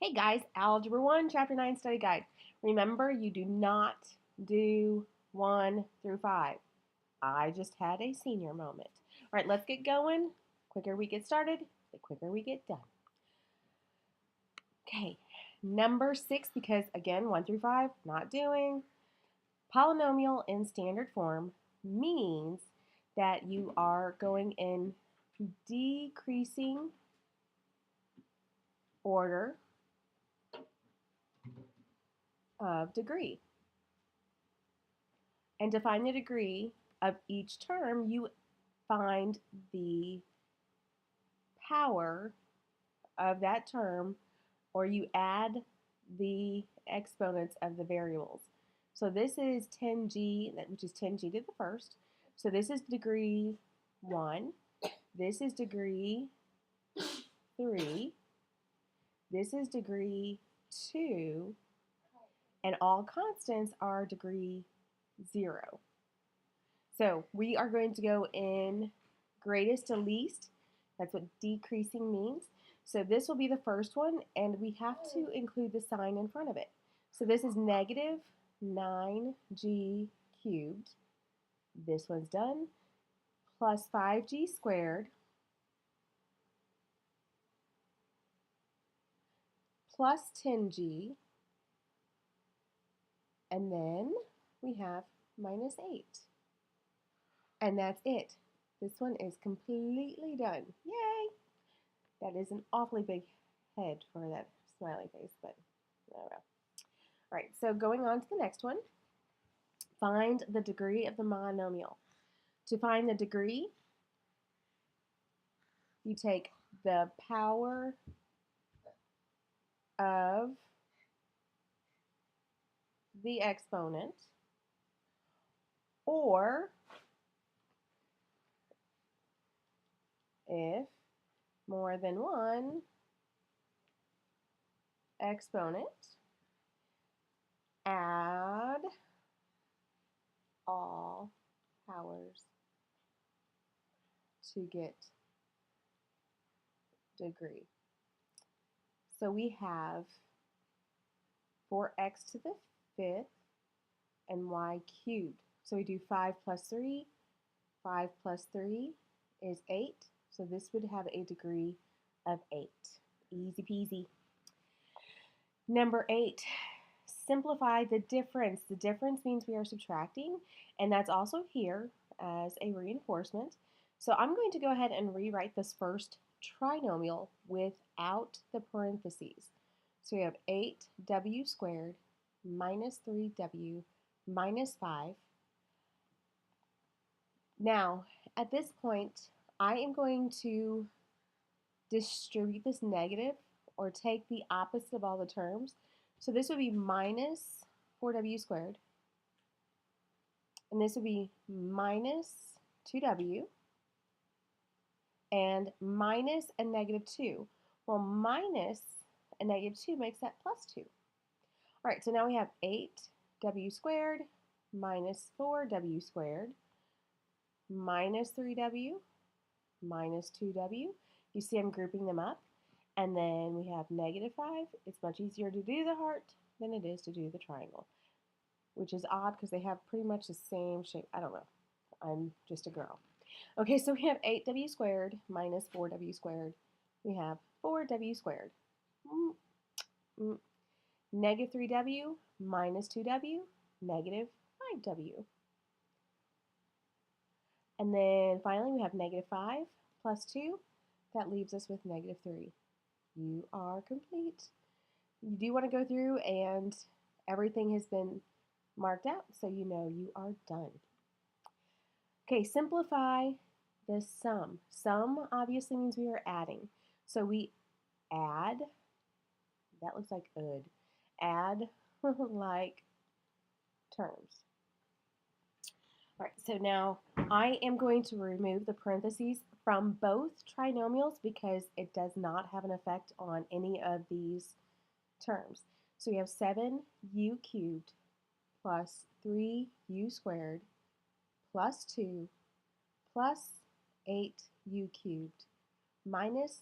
Hey guys, Algebra 1, Chapter 9 Study Guide. Remember, you do not do 1 through 5. I just had a senior moment. All right, let's get going. Quicker we get started, the quicker we get done. Okay, number 6, because again, 1 through 5, not doing. Polynomial in standard form means that you are going in decreasing order of degree. And to find the degree of each term, you find the power of that term, or you add the exponents of the variables. So this is 10g, which is 10g to the first. So this is degree 1. This is degree 3. This is degree 2. And all constants are degree 0. So we are going to go in greatest to least. That's what decreasing means. So this will be the first one, and we have to include the sign in front of it. So this is negative 9g cubed. This one's done. Plus 5g squared plus 10g. And then we have minus 8. And that's it. This one is completely done. Yay! That is an awfully big head for that smiley face, but oh well. All right, so going on to the next one. Find the degree of the monomial. To find the degree, you take the power of the exponent, or if more than one exponent, add all powers to get degree. So we have 4x to the fifth and y cubed. So we do 5 plus 3. 5 plus 3 is 8. So this would have a degree of 8. Easy peasy. Number 8, simplify the difference. The difference means we are subtracting, and that's also here as a reinforcement. So I'm going to go ahead and rewrite this first trinomial without the parentheses. So we have 8w squared minus 3w minus 5. Now, at this point, I am going to distribute this negative, or take the opposite of all the terms. So this would be minus 4w squared, and this would be minus 2w, and minus a negative 2. Well, minus a negative 2 makes that plus 2. All right, so now we have 8w squared minus 4w squared minus 3w minus 2w. You see I'm grouping them up. And then we have negative 5. It's much easier to do the heart than it is to do the triangle, which is odd because they have pretty much the same shape. I don't know. I'm just a girl. Okay, so we have 8w squared minus 4w squared. We have 4w squared. Negative 3w minus 2w, negative 5w. And then finally we have negative 5 plus 2. That leaves us with negative 3. You are complete. You do want to go through and everything has been marked out so you know you are done. Okay, simplify the sum. Sum obviously means we are adding. So we add, that looks like ood, add like terms. All right, so now I am going to remove the parentheses from both trinomials because it does not have an effect on any of these terms. So we have 7u cubed plus 3u squared plus 2 plus 8u cubed minus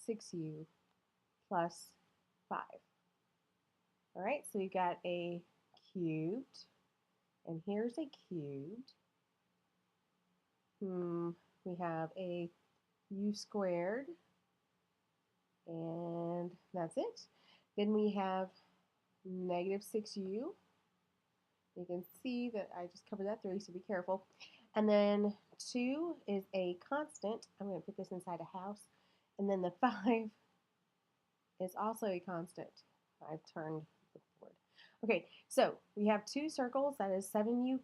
6u plus 5. All right, so we've got a cubed, and here's a cubed. We have a u squared, and that's it. Then we have negative 6u. You can see that I just covered that 3, so be careful. And then 2 is a constant. I'm going to put this inside a house. And then the 5 is also a constant. I've turned the board. Okay, so we have 2 circles. That is 7u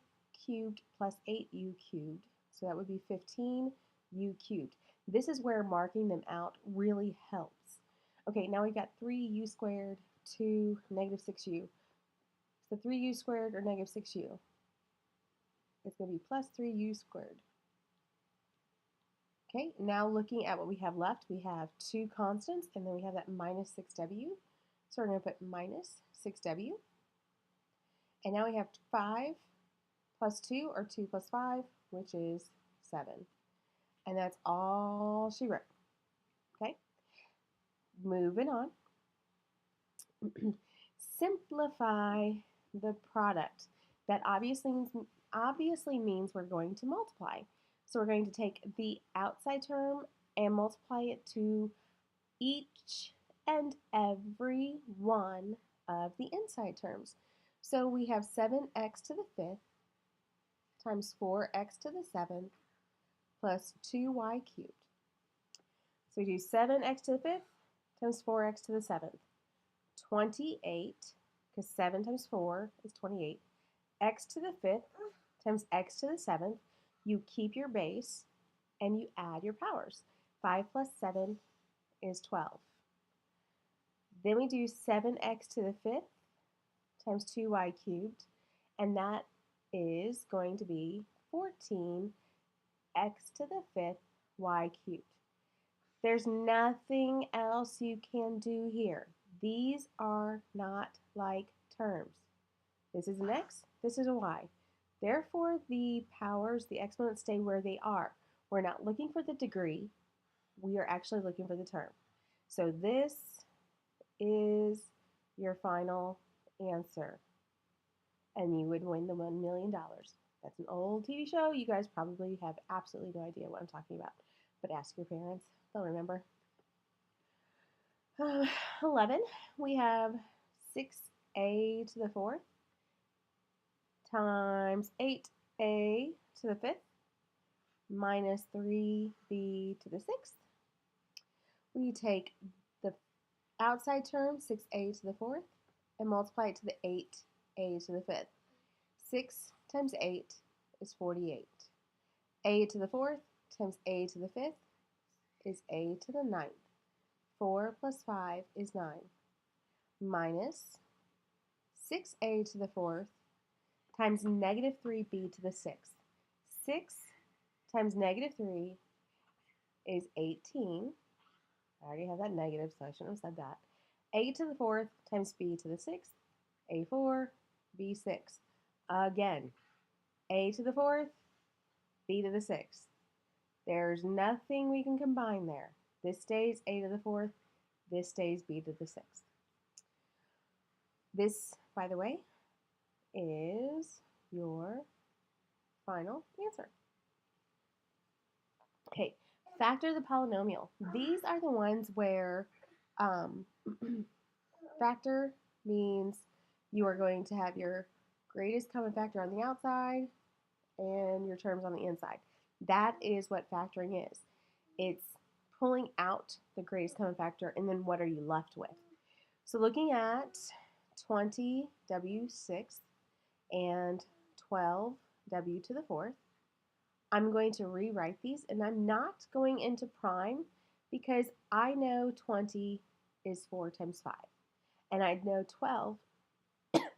cubed plus 8u cubed. So that would be 15u cubed. This is where marking them out really helps. Okay, now we've got 3u squared to negative 6u. So 3u squared or negative 6u. It's going to be plus 3u squared. Okay, now looking at what we have left, we have 2 constants, and then we have that minus 6w. So we're going to put minus 6w. And now we have 5 plus 2, or 2 plus 5, which is 7. And that's all she wrote. Okay, moving on. Simplify the product. That obviously means we're going to multiply. So we're going to take the outside term and multiply it to each and every one of the inside terms. So we have 7x to the 5th times 4x to the 7th plus 2y cubed. So we do 7x to the 5th times 4x to the 7th. 28, because 7 times 4 is 28. X to the 5th times x to the 7th. You keep your base and you add your powers. 5 plus 7 is 12. Then we do 7x to the 5th times 2y cubed, and that is going to be 14 x to the 5th y cubed. There's nothing else you can do here. These are not like terms. This is an x, this is a y. Therefore, the powers, the exponents, stay where they are. We're not looking for the degree. We are actually looking for the term. So this is your final answer. And you would win the $1 million. That's an old TV show. You guys probably have absolutely no idea what I'm talking about. But ask your parents. They'll remember. 11, we have 6a to the 4th times 8a to the 5th minus 3b to the 6th. We take the outside term, 6a to the 4th, and multiply it to the 8a to the 5th. 6 times 8 is 48. A to the 4th times a to the 5th is a to the 9th. 4 plus 5 is 9, minus 6a to the 4th times negative 3b to the 6th. 6 times negative 3 is 18. I already have that negative, so I shouldn't have said that. A to the 4th times b to the 6th, a4, b6. Again, a to the 4th, b to the 6th. There's nothing we can combine there. This stays a to the 4th, this stays b to the 6th. This, by the way, is your final answer. Okay, factor the polynomial. These are the ones where factor means you are going to have your greatest common factor on the outside and your terms on the inside. That is what factoring is. It's pulling out the greatest common factor, and then what are you left with? So looking at 20w6 and 12w to the 4th, I'm going to rewrite these, and I'm not going into prime because I know 20 is 4 times 5, and I know 12,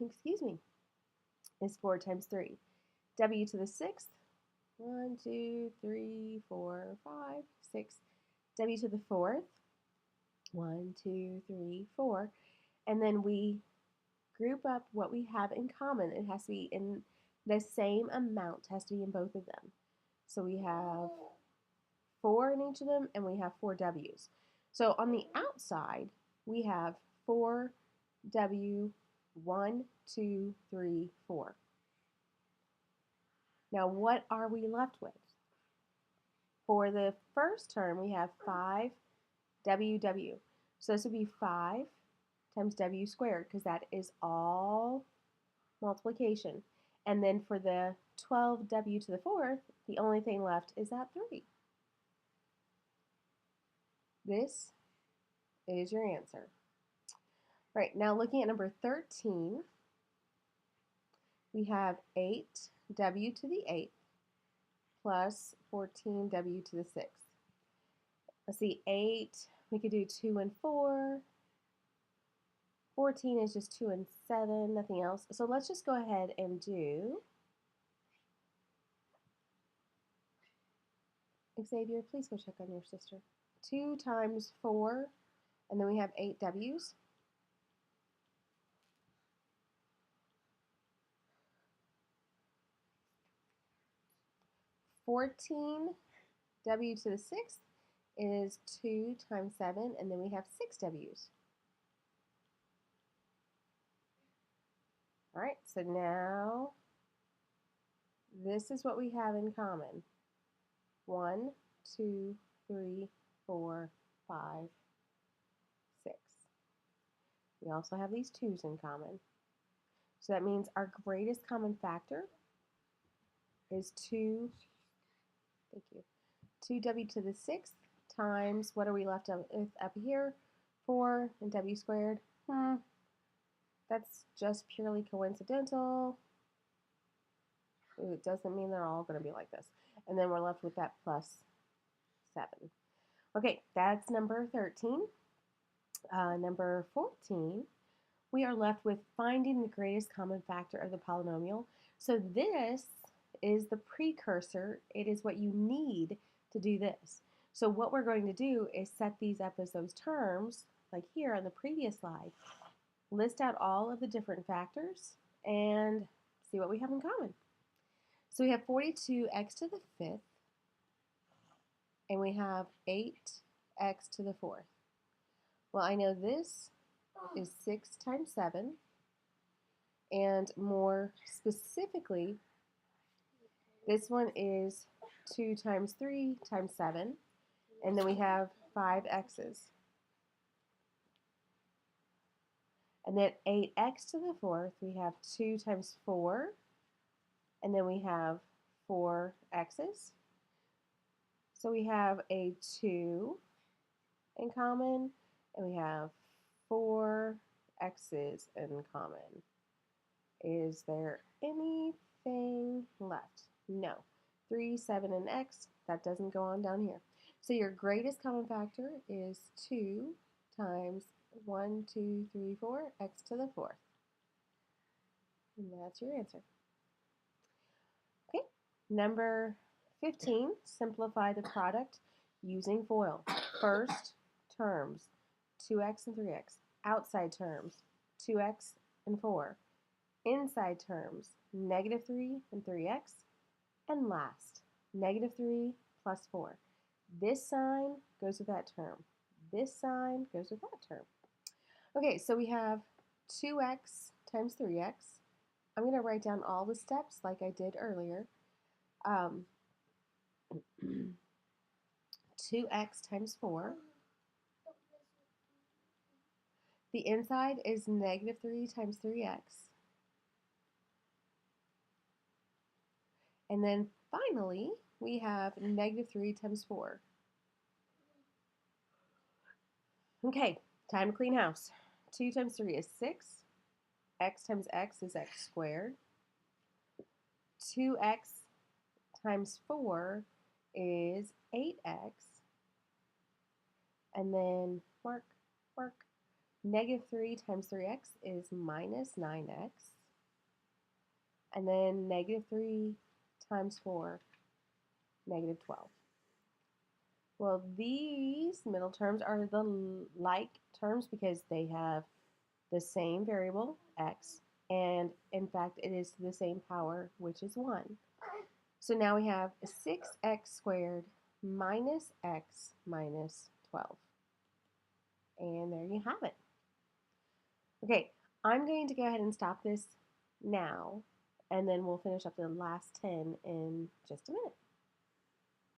excuse me, is 4 times 3. W to the 6th, 1, 2, 3, 4, 5, 6. W to the 4th, 1, 2, 3, 4. And then we group up what we have in common. It has to be in the same amount, it has to be in both of them. So we have 4 in each of them, and we have 4 W's. So on the outside, we have 4w, 1, 2, 3, 4. Now, what are we left with? For the first term, we have 5ww. So this would be 5 times w squared, because that is all multiplication. And then for the 12w to the fourth, the only thing left is that 3. This is your answer. All right, now looking at number 13, we have 8w to the 8th plus 14w to the 6th. Let's see, 8, we could do 2 and 4. 14 is just 2 and 7, nothing else. So let's just go ahead and do, Xavier, please go check on your sister. 2 times 4, and then we have 8 w's. 14w to the 6th is 2 times 7, and then we have 6 w's. All right, so now this is what we have in common. 1, 2, 3, 4, 5, 6. We also have these 2's in common. So that means our greatest common factor is 2w to the 6th times, what are we left with up here? 4 and w squared. That's just purely coincidental. It doesn't mean they're all going to be like this. And then we're left with that plus 7. Okay, that's number 13. Number 14, we are left with finding the greatest common factor of the polynomial. So this is the precursor. It is what you need to do this. So what we're going to do is set these up as those terms, like here on the previous slide. List out all of the different factors and see what we have in common. So we have 42x to the 5th, and we have 8x to the 4th. Well, I know this is 6 times 7, and more specifically, this one is 2 times 3 times 7, and then we have 5 x's. And then 8x to the 4th, we have 2 times 4, and then we have 4 x's. So we have a 2 in common, and we have 4 x's in common. Is there anything left? No. 3, 7, and x, that doesn't go on down here. So your greatest common factor is 2 times 1, 2, 3, 4, x to the 4th. And that's your answer. Okay, number 15, simplify the product using FOIL. First terms, 2x and 3x. Outside terms, 2x and 4. Inside terms, -3 and 3x. And last, -3 plus 4. This sign goes with that term. This sign goes with that term. Okay, so we have 2x times 3x. I'm going to write down all the steps like I did earlier. 2x times 4. The inside is -3 times 3x. And then finally, we have -3 times 4. Okay, time to clean house. 2 times 3 is 6. X times x is x squared. 2x times 4 is 8x. And then mark. -3 times 3x is -9x. And then -3 times 4, -12. Well, these middle terms are the like terms because they have the same variable, x, and in fact, it is the same power, which is 1. So now we have 6x squared minus x minus 12. And there you have it. Okay, I'm going to go ahead and stop this now, and then we'll finish up the last 10 in just a minute.